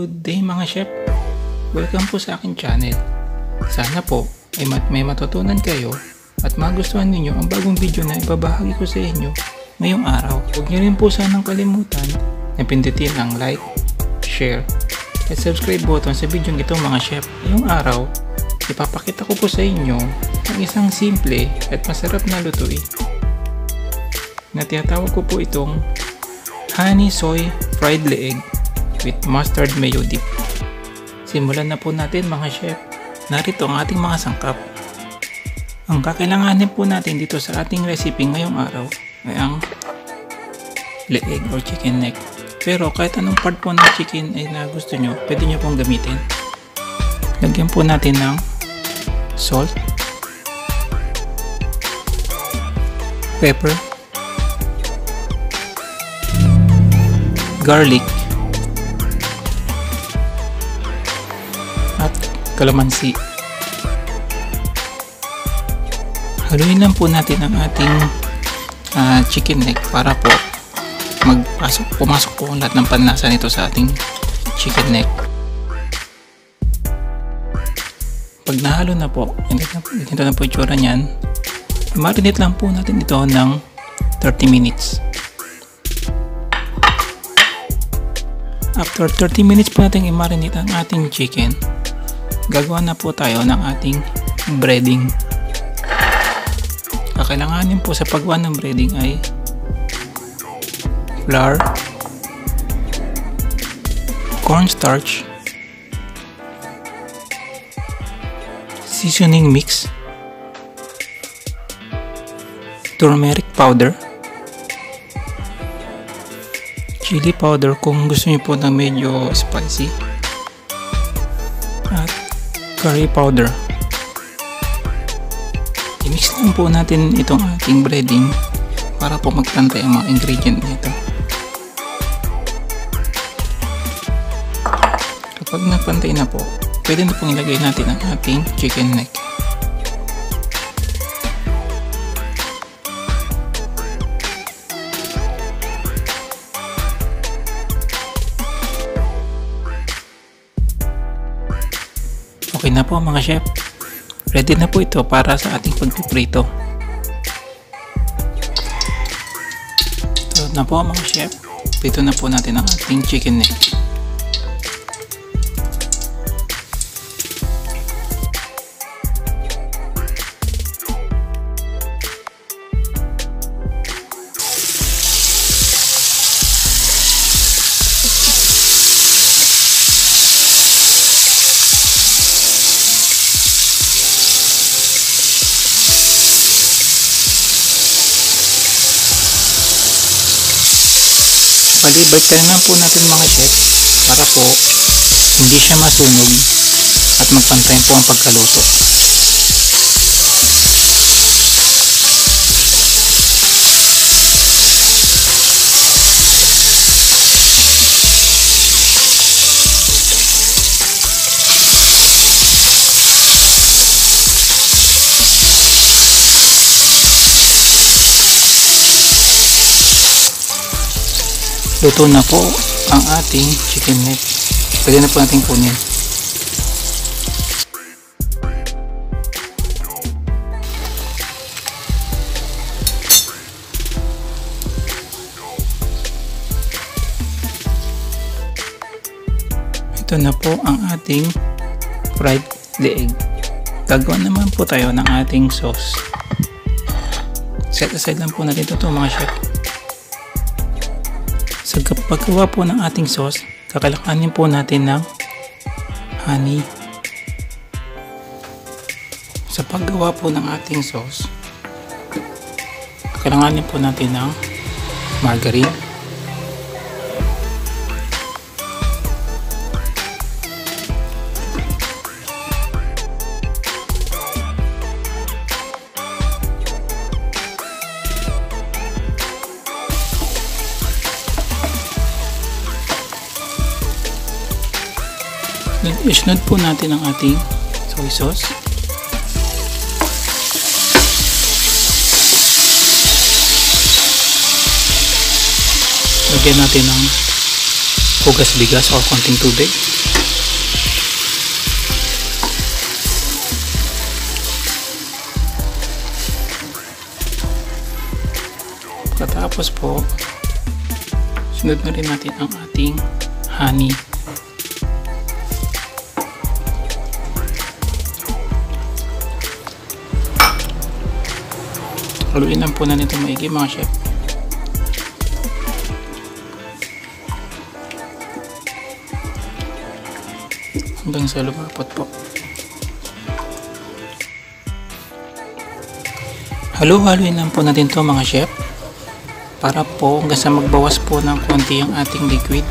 Good day mga chef! Welcome po sa aking channel. Sana po ay may matutunan kayo at magustuhan ninyo ang bagong video na ibabahagi ko sa inyo ngayong araw. Huwag niyo rin po sanang kalimutan na pindutin ang like, share at subscribe button sa video ito mga chef. Ngayong araw, ipapakita ko po sa inyo ang isang simple at masarap na lutuin na tinatawag ko po itong honey soy fried leeg with mustard mayo dip. Simulan na po natin mga chef. Narito ang ating mga sangkap. Ang kakailanganin po natin dito sa ating recipe ngayong araw ay ang leeg or chicken neck. Pero kahit anong part po ng chicken ay na gusto nyo, pwede nyo pong gamitin. Lagyan po natin ng salt, pepper, garlic, at kalamansi. Haluin lang po natin ang ating chicken neck para po pumasok po ang lahat ng panlasa nito sa ating chicken neck. Pag nahalo na po, ganito na po itsura niyan, marinate lang po natin ito ng 30 minutes. After 30 minutes po natin i-marinate ang ating chicken, gagawa na po tayo ng ating breading. Kakailanganin po sa paggawa ng breading ay flour, cornstarch, seasoning mix, turmeric powder, chili powder kung gusto niyo po na medyo spicy, at curry powder. I-mix lang po natin itong ating breading para po magpantay ang mga ingredient nito. Kapag nagpantay na po, pwede na pong ilagay natin ang ating chicken neck. Okay na po mga chef. Ready na po ito para sa ating pagpiprito. Ito na po mga chef. Prito na po natin ang ating chicken neck. Balikan lang po natin mga chef para po hindi siya masunog at magpantay po ang pagkaluto. Luto na po ang ating chicken neck. Pwede na po natin kunin. Ito na po ang ating fried leeg. Gagawa naman po tayo ng ating sauce. Set aside lang po natin ito mga chef. Sa paggawa po ng ating sauce, kakailanganin po natin ng honey. Sa paggawa po ng ating sauce, kakailanganin po natin ng margarine, isunod po natin ang ating soy sauce. Lagyan natin ng hugas bigas o konting tubig. Pagkatapos po, sunod na rin natin ang ating honey. Haluin lang po na nito maigi mga chef. Hanggang sa lumapot po. Haluin lang po natin to mga chef. Para po hanggang sa magbawas po ng konti ang ating liquid.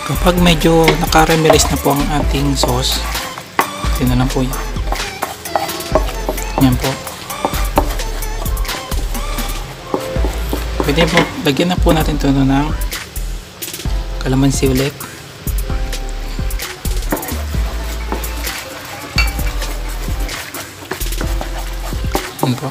Kapag medyo nakaramelize na po ang ating sauce, ito na lang po yan. Yan po. Pwede po, lagyan na po natin ito ng kalamansi ulit. Yan po.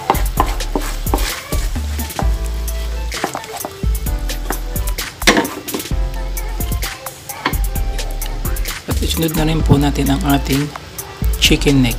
At isunod na rin po natin ang ating chicken neck.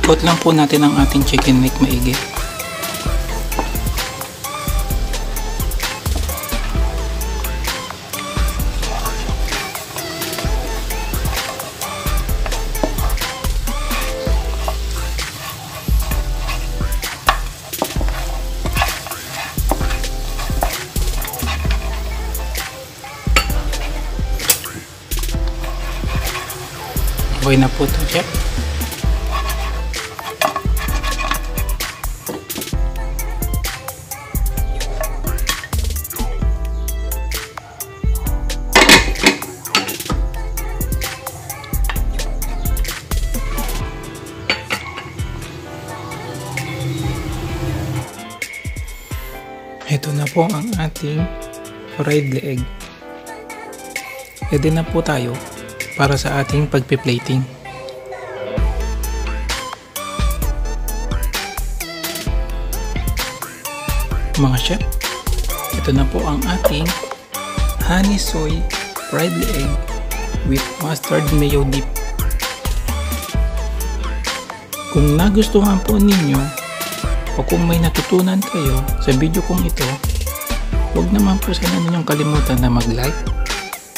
Ikot lang po natin ang ating chicken neck maigi. Okay na po ito, chef. Ito na po ang ating fried leg. Ready na po tayo para sa ating pagpiplating. Mga chef, ito na po ang ating honey soy fried leg with mustard mayo dip. Kung nagustuhan po ninyo o kung may natutunan kayo sa video kong ito, huwag naman po sana ninyong kalimutan na mag-like,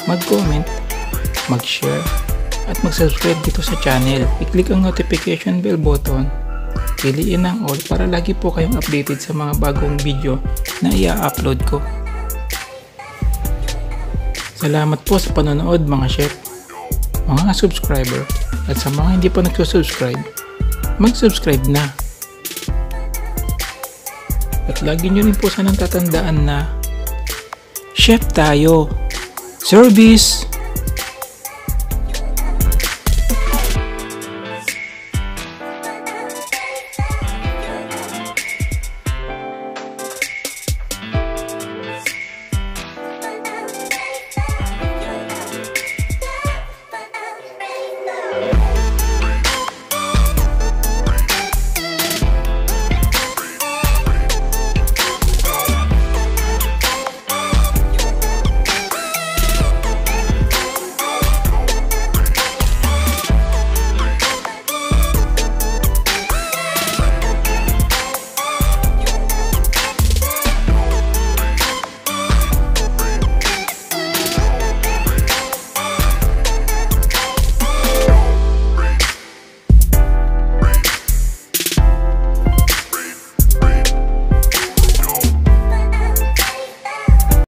mag-comment, mag-share, at mag-subscribe dito sa channel. I-click ang notification bell button, piliin ang all para lagi po kayong updated sa mga bagong video na i-upload ko. Salamat po sa panonood mga chef, mga subscriber, at sa mga hindi pa nagsusubscribe, mag-subscribe na. At lagi nyo rin po sanang tatandaan na chef tayo. Service!